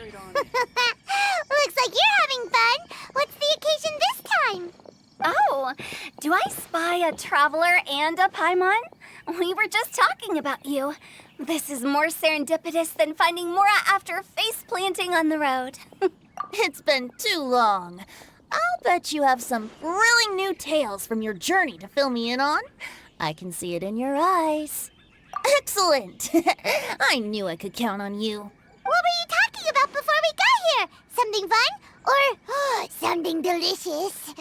Looks like you're having fun. What's the occasion this time? Oh, do I spy a traveler and a Paimon? We were just talking about you. This is more serendipitous than finding Mora after face planting on the road. It's been too long. I'll bet you have some thrilling new tales from your journey to fill me in on. I can see it in your eyes. Excellent! I knew I could count on you. What were you talking about before we got here? Something fun? Or something delicious?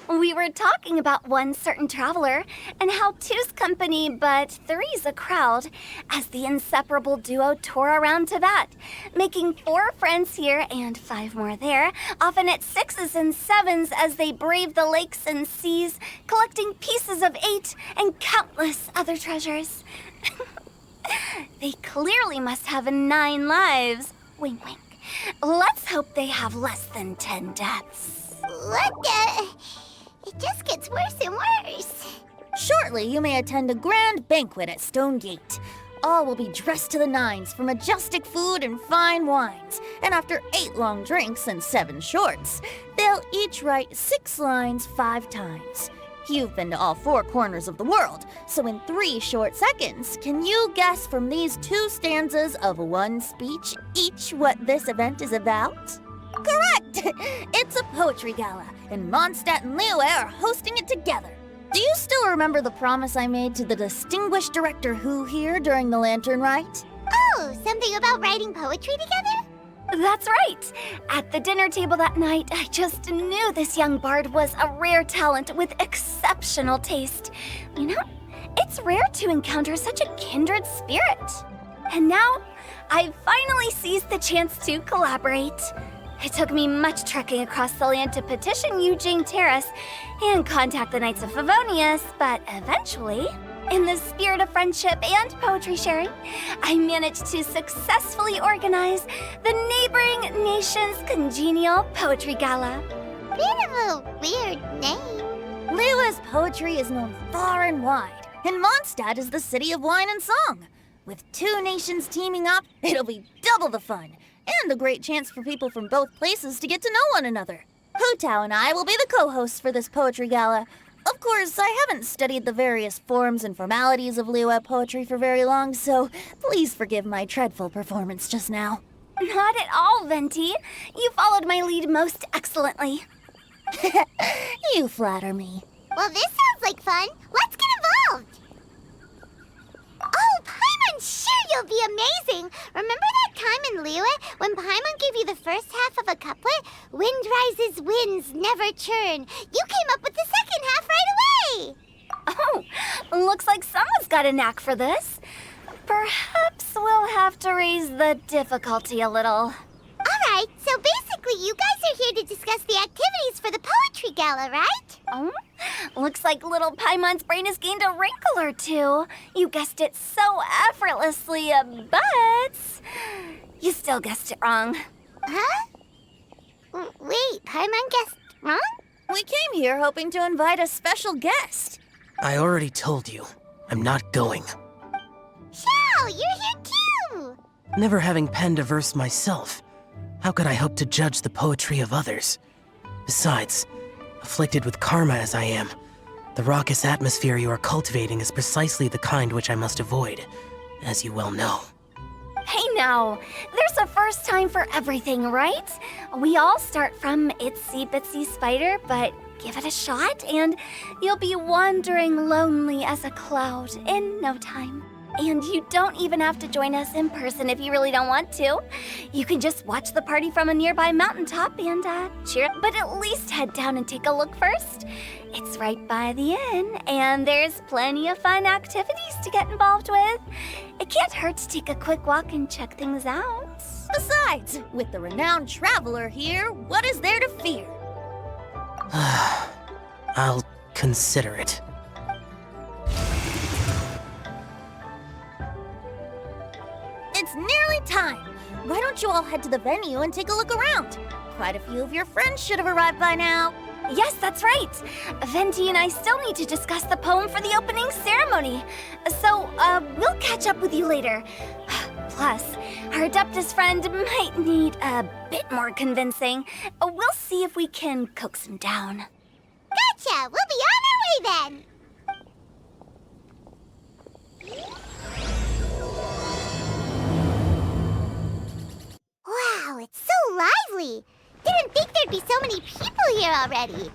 We were talking about one certain traveler and how two's company but three's a crowd as the inseparable duo tore around Tibet, making 4 friends here and 5 more there, often at 6s and 7s as they braved the lakes and seas, collecting pieces of 8 and countless other treasures. They clearly must have 9 lives. Wink, wink. Let's hope they have less than 10 deaths. What the? It just gets worse and worse. Shortly, you may attend a grand banquet at Stone Gate. All will be dressed to the nines for majestic food and fine wines. And after 8 long drinks and 7 shorts, they'll each write 6 lines 5 times. You've been to all 4 corners of the world, so in 3 short seconds, can you guess from these 2 stanzas of 1 speech each what this event is about? Correct! It's a poetry gala, and Mondstadt and Liyue are hosting it together. Do you still remember the promise I made to the distinguished director Hu here during the lantern rite? Oh, something about writing poetry together? That's right. At the dinner table that night, I just knew this young bard was a rare talent with exceptional taste. You know, it's rare to encounter such a kindred spirit. And now, I've finally seized the chance to collaborate. It took me much trekking across the land to petition Eugene Terrace and contact the Knights of Favonius, but eventually, in the spirit of friendship and poetry sharing, I managed to successfully organize the neighboring nation's congenial poetry gala. Bit of a weird name. Liyue's poetry is known far and wide, and Mondstadt is the city of wine and song. With 2 nations teaming up, it'll be double the fun, and a great chance for people from both places to get to know one another. Hu Tao and I will be the co-hosts for this poetry gala. Of course, I haven't studied the various forms and formalities of Liyue poetry for very long, so please forgive my dreadful performance just now. Not at all, Venti. You followed my lead most excellently. You flatter me. Well, this sounds like fun. Let's get involved. Oh, Paimon, sure you'll be amazing. Remember that time in Liyue when Paimon gave you the first half of a couplet? Wind rises, winds never churn. You came up with the second half right away. Oh, looks like someone's got a knack for this. Perhaps we'll have to raise the difficulty a little. All right, so basically you guys are here to discuss the activities for the poetry gala, right? Oh, looks like little Paimon's brain has gained a wrinkle or 2. You guessed it so effortlessly, but you still guessed it wrong. Huh? Wait, Paimon guessed wrong? We came here hoping to invite a special guest. I already told you, I'm not going. Xiao, you're here too! Never having penned a verse myself, how could I hope to judge the poetry of others? Besides, afflicted with karma as I am, the raucous atmosphere you are cultivating is precisely the kind which I must avoid, as you well know. Hey now, there's a first time for everything, right? We all start from itsy bitsy spider, but give it a shot and you'll be wandering lonely as a cloud in no time. And you don't even have to join us in person if you really don't want to. You can just watch the party from a nearby mountaintop and cheer up, but at least head down and take a look first. It's right by the inn, and there's plenty of fun activities to get involved with. It can't hurt to take a quick walk and check things out. Besides, with the renowned traveler here, what is there to fear? I'll consider it. It's nearly time. Why don't you all head to the venue and take a look around? Quite a few of your friends should have arrived by now. Yes, that's right. Venti and I still need to discuss the poem for the opening ceremony. So, we'll catch up with you later. Plus, our Adeptus friend might need a bit more convincing. We'll see if we can coax him down. Gotcha! We'll be on our way then! Wow, it's so lively! Didn't think there'd be so many people here already.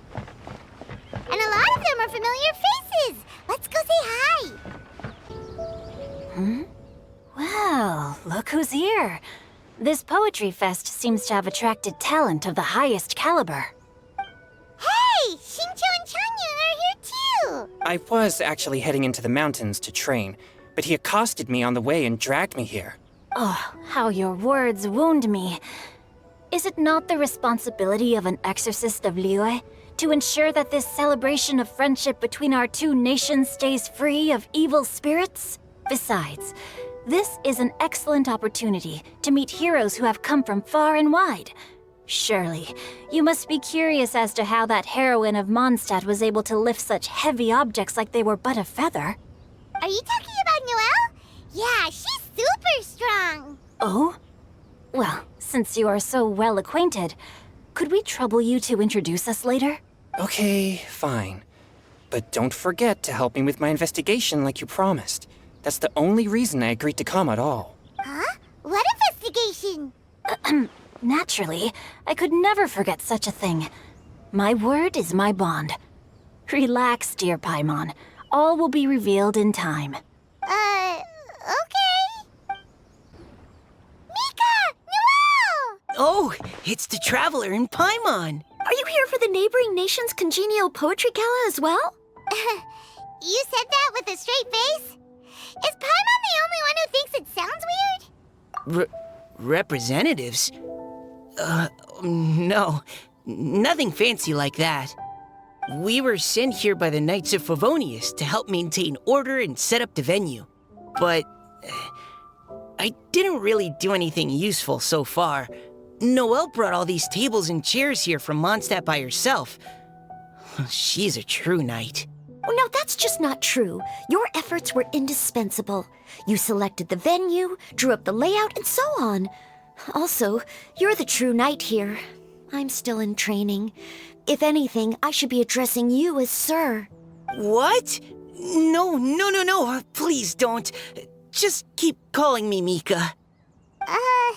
And a lot of them are familiar faces! Let's go say hi! Well, look who's here. This poetry fest seems to have attracted talent of the highest caliber. Hey! Xingqiu and Changyun are here too! I was actually heading into the mountains to train, but he accosted me on the way and dragged me here. Oh, how your words wound me. Is it not the responsibility of an exorcist of Liyue to ensure that this celebration of friendship between our two nations stays free of evil spirits? Besides, this is an excellent opportunity to meet heroes who have come from far and wide. Surely, you must be curious as to how that heroine of Mondstadt was able to lift such heavy objects like they were but a feather. Are you talking about Noelle? Yeah, she's super strong! Oh? Well, since you are so well acquainted, could we trouble you to introduce us later? Okay, fine. But don't forget to help me with my investigation like you promised. That's the only reason I agreed to come at all. Huh? What investigation? Naturally, I could never forget such a thing. My word is my bond. Relax, dear Paimon. All will be revealed in time. Okay. Mika! Noelle! Oh, it's the Traveler in Paimon. Are you here for the neighboring nation's congenial poetry gala as well? You said that with a straight face? Is Paimon the only one who thinks it sounds weird? Representatives? No. Nothing fancy like that. We were sent here by the Knights of Favonius to help maintain order and set up the venue. But I didn't really do anything useful so far. Noelle brought all these tables and chairs here from Mondstadt by herself. She's a true knight. Oh, no, that's just not true. Your efforts were indispensable. You selected the venue, drew up the layout, and so on. Also, you're the true knight here. I'm still in training. If anything, I should be addressing you as Sir. What? No. Please don't. Just keep calling me Mika. Why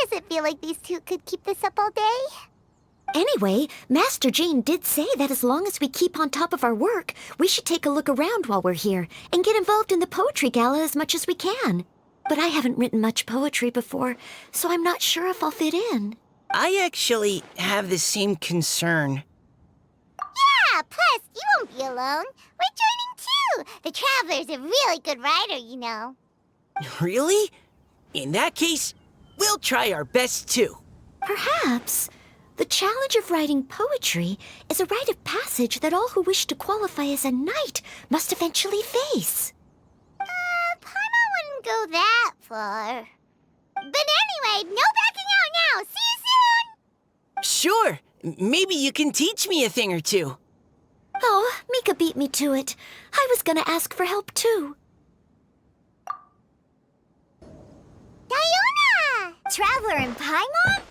does it feel like these two could keep this up all day? Anyway, Master Jane did say that as long as we keep on top of our work, we should take a look around while we're here and get involved in the poetry gala as much as we can. But I haven't written much poetry before, so I'm not sure if I'll fit in. I actually have the same concern. Yeah, plus, you won't be alone. We're joining too. The Traveler's a really good writer, you know. Really? In that case, we'll try our best too. Perhaps. The challenge of writing poetry is a rite of passage that all who wish to qualify as a knight must eventually face. Paimon wouldn't go that far. But anyway, no backing out now. See you soon! Sure, maybe you can teach me a thing or two. Oh, Mika beat me to it. I was gonna ask for help too. Diona! Traveler in Paimon?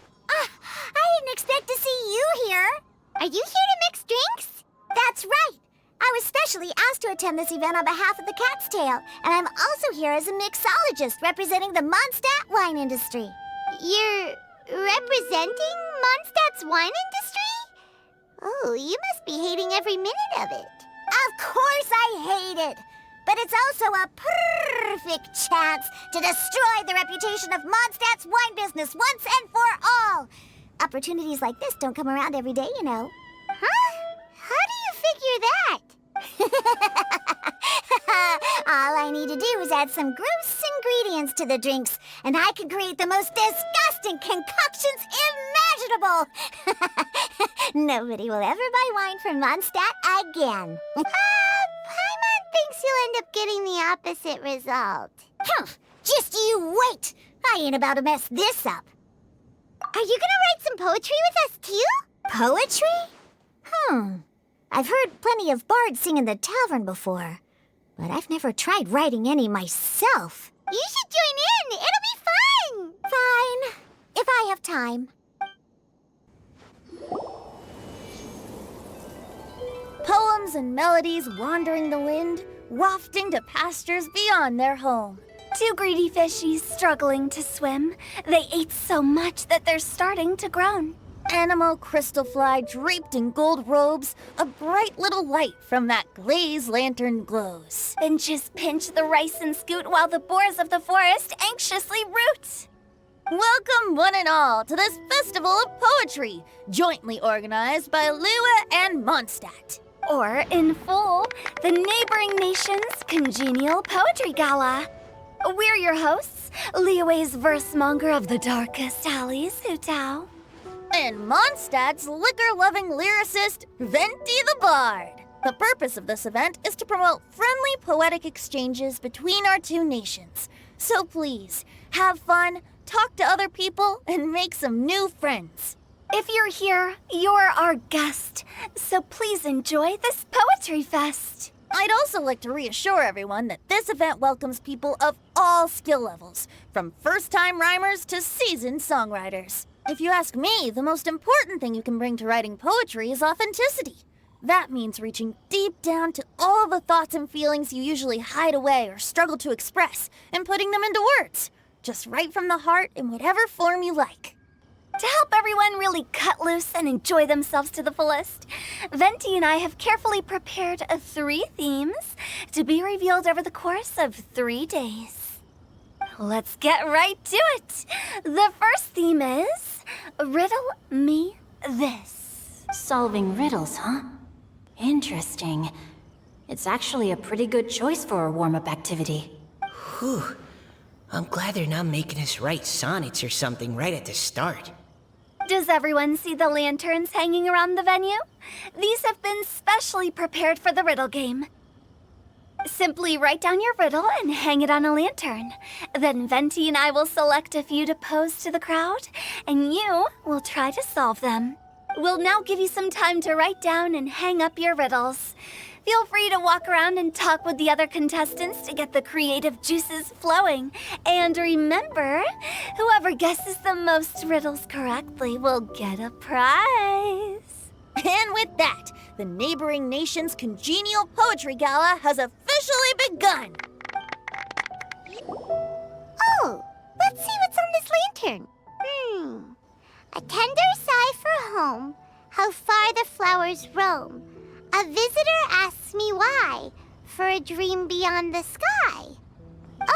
I didn't expect to see you here. Are you here to mix drinks? That's right. I was specially asked to attend this event on behalf of the Cat's Tail, and I'm also here as a mixologist representing the Mondstadt wine industry. You're representing Mondstadt's wine industry? Oh, you must be hating every minute of it. Of course I hate it, but it's also a perfect chance to destroy the reputation of Mondstadt's wine business once and for all. Opportunities like this don't come around every day, you know. Huh? How do you figure that? All I need to do is add some gross ingredients to the drinks, and I can create the most disgusting concoctions imaginable. Nobody will ever buy wine from Mondstadt again. Paimon thinks you'll end up getting the opposite result. Just you wait. I ain't about to mess this up. Are you gonna write some poetry with us too? Poetry? I've heard plenty of bards sing in the tavern before, but I've never tried writing any myself. You should join in. It'll be fun. Fine, if I have time. Poems and melodies wandering the wind, wafting to pastures beyond their home. Two greedy fishies struggling to swim. They ate so much that they're starting to groan. Animal crystal fly draped in gold robes, a bright little light from that glazed lantern glows. Finches pinch the rice and scoot while the boars of the forest anxiously root. Welcome, one and all, to this festival of poetry, jointly organized by Lua and Mondstadt. Or, in full, the neighboring nation's congenial poetry gala. We're your hosts, Liyue's verse-monger of the darkest alleys, Hutao. And Mondstadt's liquor-loving lyricist, Venti the Bard. The purpose of this event is to promote friendly poetic exchanges between our two nations. So please, have fun, talk to other people, and make some new friends. If you're here, you're our guest, so please enjoy this poetry fest. I'd also like to reassure everyone that this event welcomes people of all skill levels, from first-time rhymers to seasoned songwriters. If you ask me, the most important thing you can bring to writing poetry is authenticity. That means reaching deep down to all the thoughts and feelings you usually hide away or struggle to express, and putting them into words. Just right from the heart in whatever form you like. To help everyone really cut loose and enjoy themselves to the fullest, Venti and I have carefully prepared 3 themes to be revealed over the course of 3 days. Let's get right to it. The first theme is Riddle Me This. Solving riddles, huh? Interesting. It's actually a pretty good choice for a warm-up activity. Whew. I'm glad they're not making us write sonnets or something right at the start. Does everyone see the lanterns hanging around the venue? These have been specially prepared for the riddle game. Simply write down your riddle and hang it on a lantern. Then Venti and I will select a few to pose to the crowd, and you will try to solve them. We'll now give you some time to write down and hang up your riddles. Feel free to walk around and talk with the other contestants to get the creative juices flowing. And remember, whoever guesses the most riddles correctly will get a prize. And with that, the neighboring nation's congenial poetry gala has officially begun. Oh, let's see what's on this lantern. A tender sigh for home, how far the flowers roam. A visitor asks me why, for a dream beyond the sky.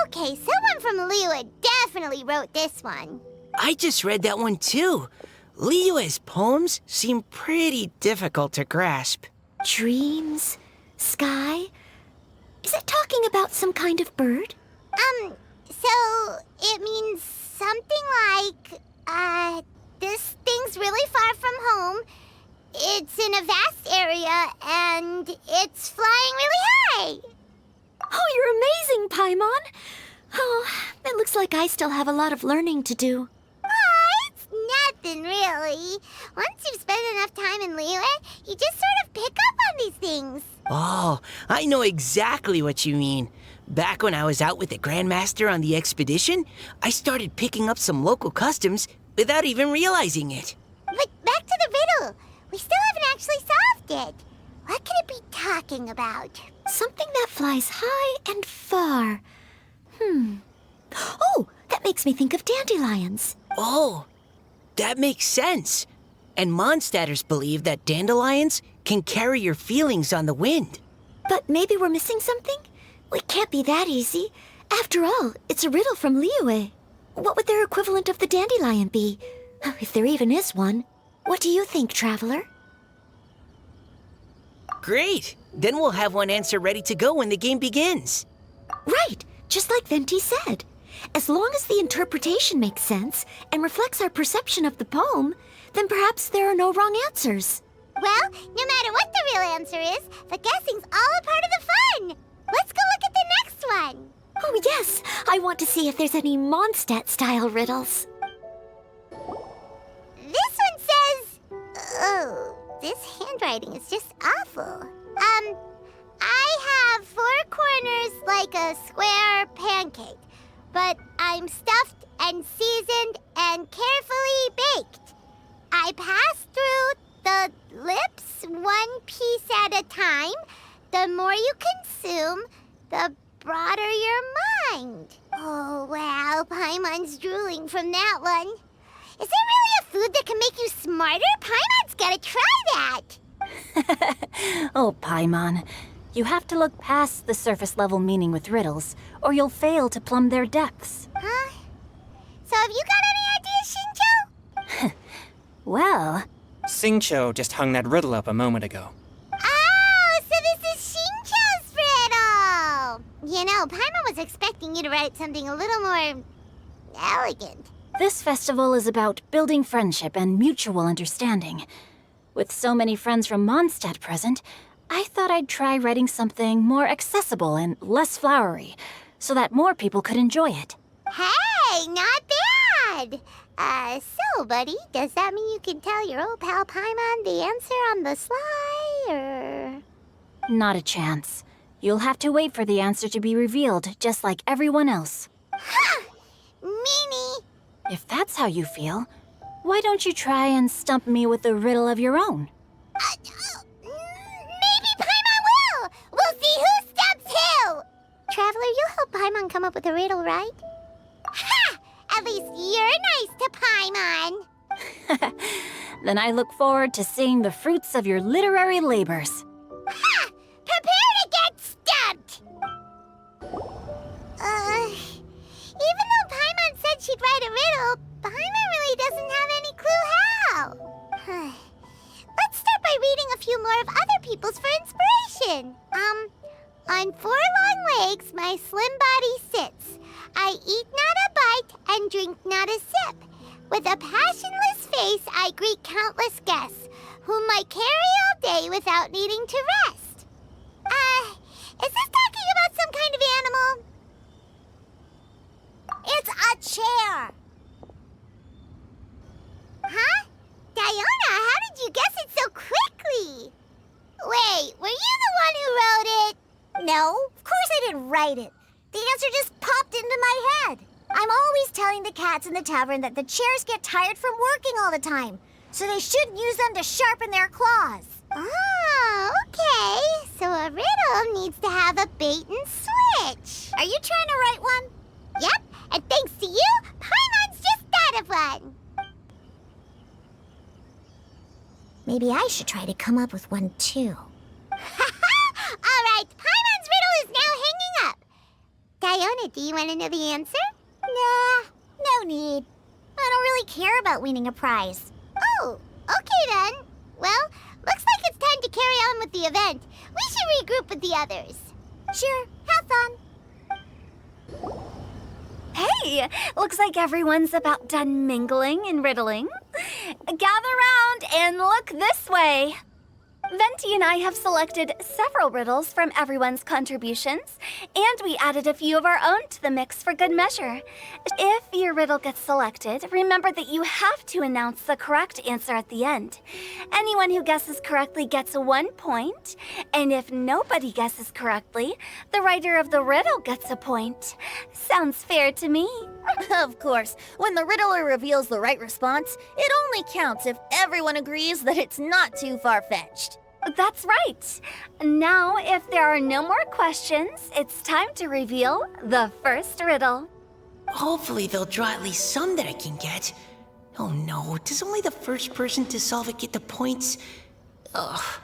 Okay, someone from Liyue definitely wrote this one. I just read that one too. Liyue's poems seem pretty difficult to grasp. Dreams? Sky? Is it talking about some kind of bird? So it means something like, this thing's really far from home. It's in a vast area, and it's flying really high. Oh, you're amazing, Paimon! Oh, it looks like I still have a lot of learning to do. It's nothing, really. Once you've spent enough time in Liyue, you just sort of pick up on these things. Oh, I know exactly what you mean. Back when I was out with the Grandmaster on the expedition, I started picking up some local customs without even realizing it. But back to the riddle. We still haven't actually solved it. What could it be talking about? Something that flies high and far. Oh, that makes me think of dandelions. Oh, that makes sense. And Mondstadters believe that dandelions can carry your feelings on the wind. But maybe we're missing something? It can't be that easy. After all, it's a riddle from Liyue. What would their equivalent of the dandelion be? If there even is one. What do you think, Traveler? Great! Then we'll have one answer ready to go when the game begins. Right, just like Venti said. As long as the interpretation makes sense and reflects our perception of the poem, then perhaps there are no wrong answers. Well, no matter what the real answer is, the guessing's all a part of the fun. Let's go look at the next one. Oh yes, I want to see if there's any Mondstadt-style riddles. This one says... Oh, this handwriting is just awful. I have 4 corners like a square pancake. but I'm stuffed and seasoned and carefully baked. I pass through the lips one piece at a time. The more you consume, the broader your mind. Oh, wow, Paimon's drooling from that one. Is there really a food that can make you smarter? Paimon's gotta try that. Oh, Paimon. You have to look past the surface level meaning with riddles, or you'll fail to plumb their depths. Huh? So have you got any ideas, Shincho? Well, Xingqiu just hung that riddle up a moment ago. Oh, so this is Shincho's riddle! You know, Paimon was expecting you to write something a little more elegant. this festival is about building friendship and mutual understanding. With so many friends from Mondstadt present, I thought I'd try writing something more accessible and less flowery, so that more people could enjoy it. Hey, not bad! So, buddy, does that mean you can tell your old pal Paimon the answer on the sly, or...? Not a chance. You'll have to wait for the answer to be revealed, just like everyone else. Ha! Meanie! If that's how you feel, why don't you try and stump me with a riddle of your own? Maybe Paimon will! We'll see who stumps who! Traveler, you'll help Paimon come up with a riddle, right? Ha! At least you're nice to Paimon! Then I look forward to seeing the fruits of your literary labors. Ha! Prepare to get stumped! Even though Paimon said she'd write a riddle, Paimon really doesn't have any clue how. Let's start by reading a few more of other people's for inspiration. On 4 long legs, my slim body sits. I eat not a bite and drink not a sip. With a passionless face, I greet countless guests, whom I carry all day without needing to rest. Is this talking about some kind of animal? It's a chair. Huh? Diona, how did you guess it so quickly? Wait, were you the one who wrote it? No, of course I didn't write it. The answer just popped into my head. I'm always telling the cats in the tavern that the chairs get tired from working all the time, so they shouldn't use them to sharpen their claws. Oh, okay. So a riddle needs to have a bait and switch. Are you trying to write one? Yep, and thanks to you, Paimon's just thought of one. Maybe I should try to come up with one too. All right, Paimon's riddle is now hanging up. Diona, do you want to know the answer? Nah, no need. I don't really care about winning a prize. Oh, okay then. Well, looks like it's time to carry on with the event. We should regroup with the others. Sure, have fun. Hey, looks like everyone's about done mingling and riddling. Gather round and look this way. Venti and I have selected several riddles from everyone's contributions, and we added a few of our own to the mix for good measure. If your riddle gets selected, remember that you have to announce the correct answer at the end. Anyone who guesses correctly gets 1 point, and if nobody guesses correctly, the writer of the riddle gets a point. Sounds fair to me. Of course, when the riddler reveals the right response, it only counts if everyone agrees that it's not too far-fetched. That's right. Now, if there are no more questions, it's time to reveal the first riddle. Hopefully they'll draw at least some that I can get. Oh no, does only the first person to solve it get the points? Ugh,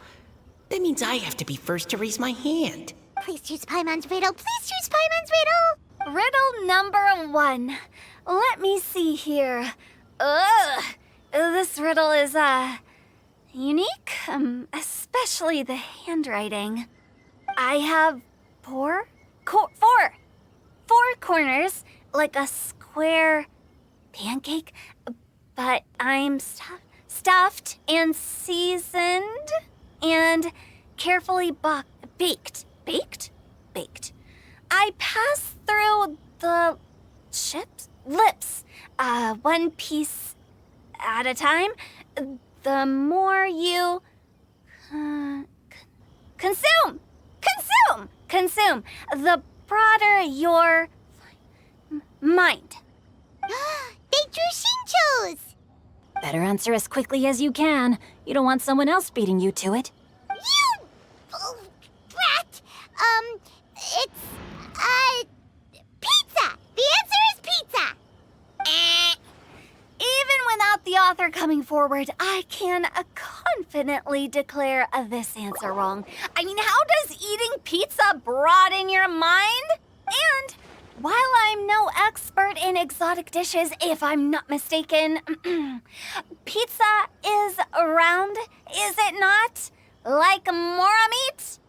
that means I have to be first to raise my hand. Please choose Paimon's riddle. Please choose Paimon's riddle. Riddle number 1. Let me see here. This riddle is, unique, especially the handwriting. I have four corners, like a square pancake, but I'm stuffed and seasoned and carefully baked. Baked. I pass through the lips, 1 piece at a time. The more you consume, the broader your Mind. They drew Shincho's! Better answer as quickly as you can. You don't want someone else beating you to it. You... oh, brat! It's... pizza! The answer is pizza! Even without the author coming forward, I can confidently declare this answer wrong. I mean, how does eating pizza broaden your mind? And while I'm no expert in exotic dishes, if I'm not mistaken, pizza is round, is it not? Like mora meat?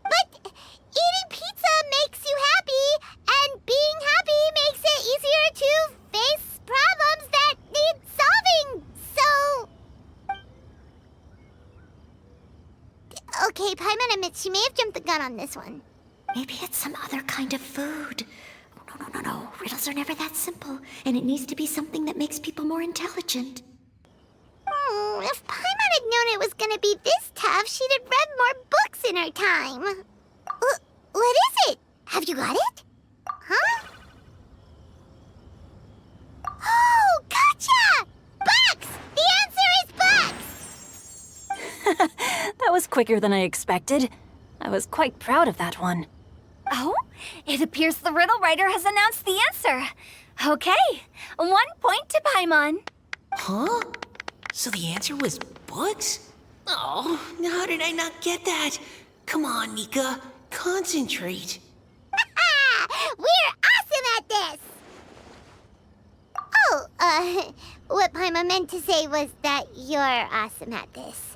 But eating pizza makes you happy, and being happy makes it easier to face problems that need solving, so... Okay, Paimon admits she may have jumped the gun on this one. Maybe it's some other kind of food. No. Riddles are never that simple, and it needs to be something that makes people more intelligent. If Paimon had known it was gonna be this tough, she'd have read more books in her time. What is it? Have you got it? Huh? Oh, gotcha! Bucks! The answer is bucks! That was quicker than I expected. I was quite proud of that one. Oh, it appears the riddle writer has announced the answer. Okay, 1 point to Paimon. Huh? So the answer was books? Oh, how did I not get that? Come on, Nika. Concentrate. We're awesome at this! Oh, what Paimon meant to say was that you're awesome at this.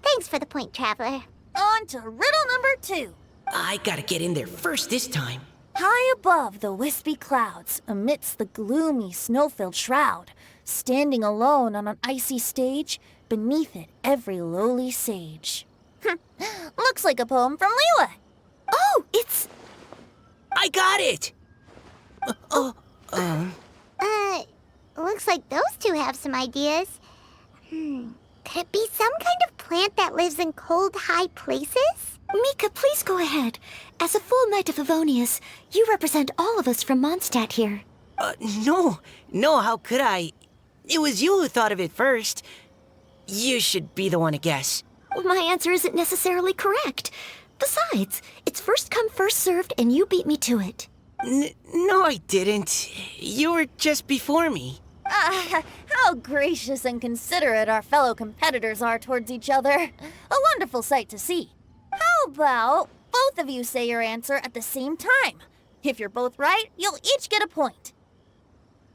Thanks for the point, Traveler. On to riddle number 2. I gotta get in there first this time. High above the wispy clouds, amidst the gloomy snow-filled shroud, standing alone on an icy stage, beneath it every lowly sage. Looks like a poem from Liyue. Oh, it's... I got it! Looks like those two have some ideas. Could it be some kind of plant that lives in cold, high places? Mika, please go ahead. As a full Knight of Favonius, you represent all of us from Mondstadt here. No, how could I? It was you who thought of it first. You should be the one to guess. Well, my answer isn't necessarily correct. Besides, it's first come, first served, and you beat me to it. No, I didn't. You were just before me. How gracious and considerate our fellow competitors are towards each other. A wonderful sight to see. How about both of you say your answer at the same time? If you're both right, you'll each get a point.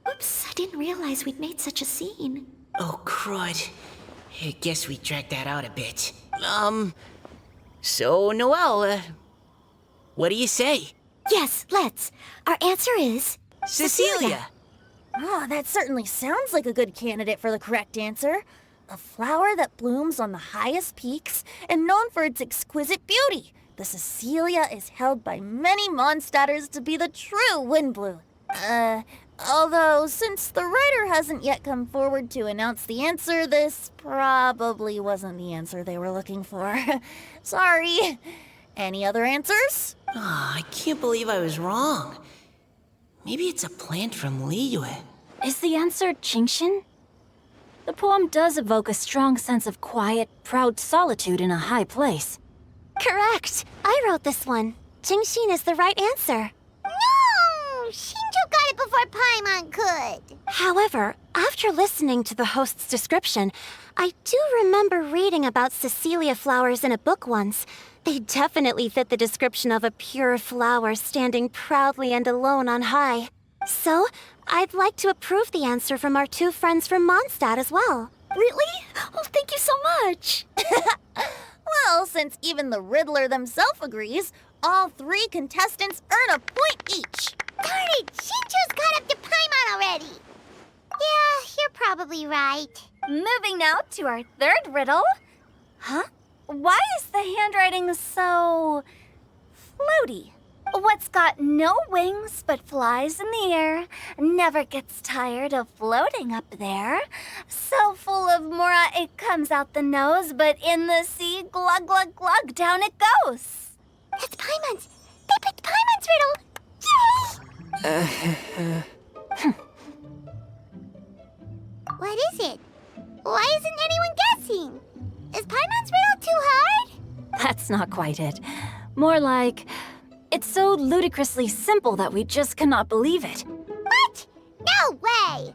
Oops, I didn't realize we'd made such a scene. Oh, crud. I guess we dragged that out a bit. So, Noelle, what do you say? Yes, let's. Our answer is... Cecilia! Oh, that certainly sounds like a good candidate for the correct answer. A flower that blooms on the highest peaks and known for its exquisite beauty. The Cecilia is held by many Mondstadters to be the true Windblue. Although, since the writer hasn't yet come forward to announce the answer, this probably wasn't the answer they were looking for. Sorry. Any other answers? I can't believe I was wrong. Maybe it's a plant from Liyue. Is the answer Genshin? The poem does evoke a strong sense of quiet, proud solitude in a high place. Correct. I wrote this one. Genshin is the right answer. No! Shinjo got it before Paimon could. However, after listening to the host's description, I do remember reading about Cecilia flowers in a book once. They definitely fit the description of a pure flower standing proudly and alone on high. So, I'd like to approve the answer from our two friends from Mondstadt as well. Really? Oh, thank you so much. Well, since even the Riddler themselves agrees, all 3 contestants earn a point each. Darn it! Shinjo's caught up to Paimon already. Yeah, you're probably right. Moving now to our third riddle. Huh? Why is the handwriting so... floaty? What's got no wings but flies in the air, never gets tired of floating up there. So full of mora it comes out the nose, but in the sea, glug glug glug, down it goes. That's Paimon's. They picked Paimon's riddle. Yay! What is it? Why isn't anyone guessing? Is Paimon's riddle too hard? That's not quite it. More like, it's so ludicrously simple that we just cannot believe it. What? No way!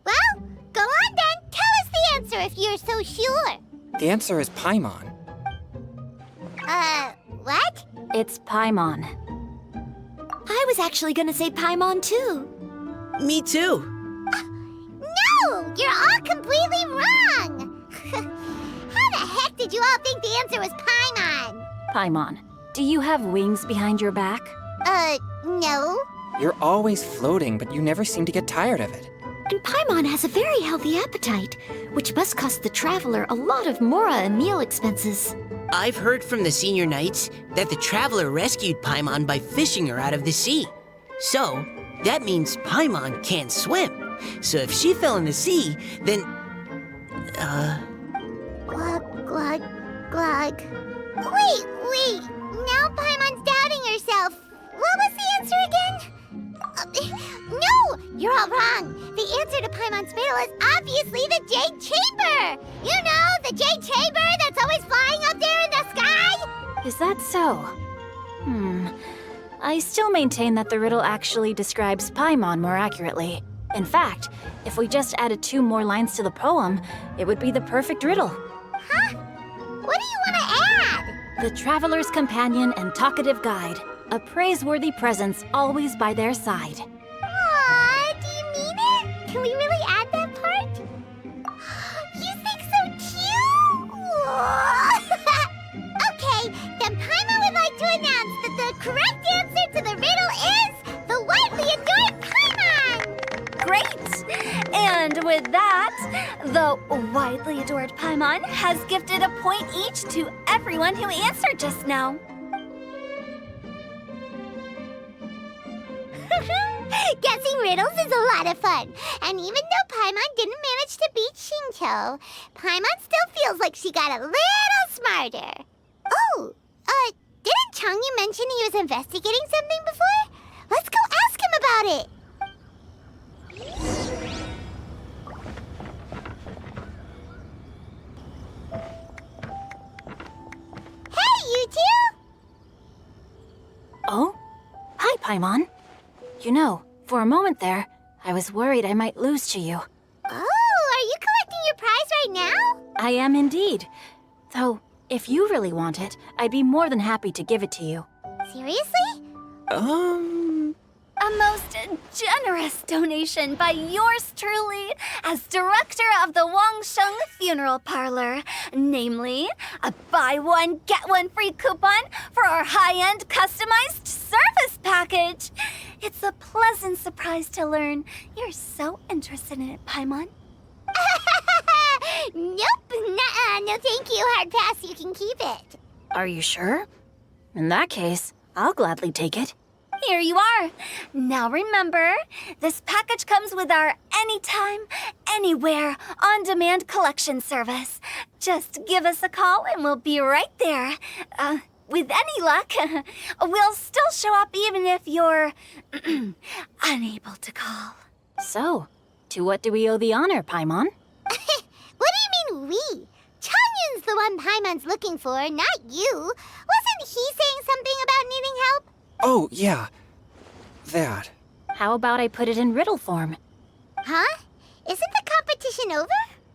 Well, go on then. Tell us the answer if you're so sure. The answer is Paimon. What? It's Paimon. I was actually gonna say Paimon too. Me too. No! You're all completely wrong! How the heck did you all think the answer was Paimon? Paimon, do you have wings behind your back? No. You're always floating, but you never seem to get tired of it. And Paimon has a very healthy appetite, which must cost the traveler a lot of mora and meal expenses. I've heard from the senior knights that the traveler rescued Paimon by fishing her out of the sea. So, that means Paimon can't swim. So if she fell in the sea, then... Glug, glug, glug. Wait. Now Paimon's doubting herself. What was the answer again? No! You're all wrong. The answer to Paimon's riddle is obviously the Jade Chamber! You know, the Jade Chamber that's always flying up there in the sky? Is that so? I still maintain that the riddle actually describes Paimon more accurately. In fact, if we just added 2 more lines to the poem, it would be the perfect riddle. Huh? What do you want to add? The traveler's companion and talkative guide, a praiseworthy presence always by their side. Aw, do you mean it? Can we really add that part? You think so too? Okay, then Paimon would like to announce that the correct answer to the riddle is the widely adored Paimon! Great! And with that, the widely adored Paimon has gifted a point each to everyone who answered just now. Guessing riddles is a lot of fun. And even though Paimon didn't manage to beat Shinto, Paimon still feels like she got a little smarter. Oh, didn't Changyu mention he was investigating something before? Let's go ask him about it. Hey, you two! Oh? Hi, Paimon. You know, for a moment there, I was worried I might lose to you. Oh, are you collecting your prize right now? I am indeed. Though, if you really want it, I'd be more than happy to give it to you. Seriously? A most generous donation by yours truly as director of the Wangsheng Funeral Parlor. Namely, a buy one, get one free coupon for our high-end customized service package. It's a pleasant surprise to learn you're so interested in it, Paimon. Nope, nuh-uh, no thank you, hard pass, you can keep it. Are you sure? In that case, I'll gladly take it. Here you are. Now remember, this package comes with our anytime, anywhere, on-demand collection service. Just give us a call and we'll be right there. With any luck, we'll still show up even if you're unable to call. So, to what do we owe the honor, Paimon? What do you mean we? Changyun's the one Paimon's looking for, not you. Wasn't he saying something about needing help? Oh, yeah. That. How about I put it in riddle form? Huh? Isn't the competition over?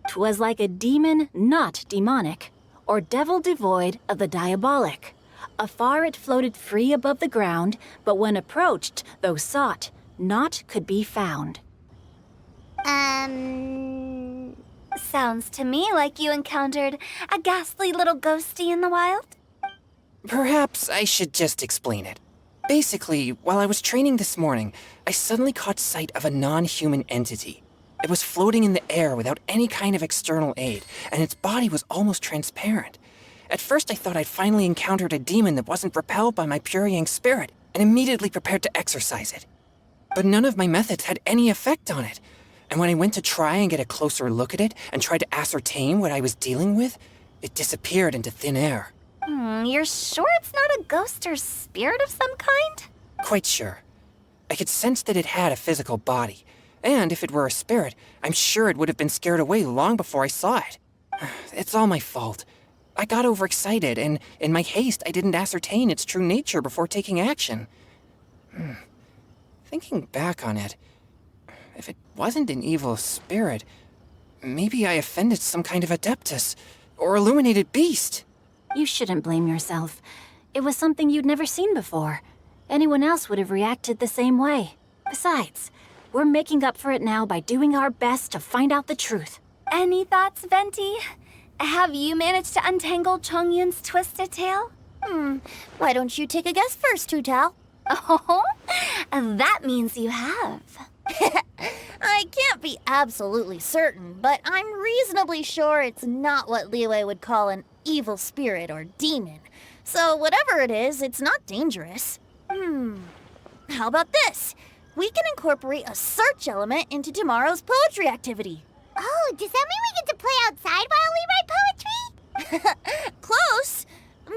'Twas like a demon not demonic, or devil devoid of the diabolic. Afar it floated free above the ground, but when approached, though sought, naught could be found. Sounds to me like you encountered a ghastly little ghostie in the wild. Perhaps I should just explain it. Basically, while I was training this morning, I suddenly caught sight of a non-human entity. It was floating in the air without any kind of external aid, and its body was almost transparent. At first I thought I'd finally encountered a demon that wasn't repelled by my pure yang spirit, and immediately prepared to exorcise it. But none of my methods had any effect on it, and when I went to try and get a closer look at it and tried to ascertain what I was dealing with, it disappeared into thin air. You're sure it's not a ghost or spirit of some kind? Quite sure. I could sense that it had a physical body, And if it were a spirit, I'm sure it would have been scared away long before I saw it. It's all my fault. I got overexcited, and in my haste, I didn't ascertain its true nature before taking action. Thinking back on it, if it wasn't an evil spirit, maybe I offended some kind of adeptus or illuminated beast. You shouldn't blame yourself. It was something you'd never seen before. Anyone else would have reacted the same way. Besides, we're making up for it now by doing our best to find out the truth. Any thoughts, Venti? Have you managed to untangle Chongyun's twisted tail? Why don't you take a guess first, Tutao? Oh, that means you have. I can't be absolutely certain, but I'm reasonably sure it's not what Liyue would call an evil spirit or demon. So whatever it is, it's not dangerous. How about this? We can incorporate a search element into tomorrow's poetry activity. Oh, does that mean we get to play outside while we write poetry? Close,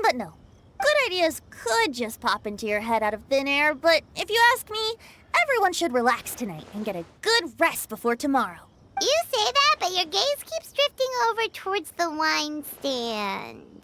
but no. Good ideas could just pop into your head out of thin air, but if you ask me, everyone should relax tonight and get a good rest before tomorrow. You say that, but your gaze keeps drifting over towards the wine stand.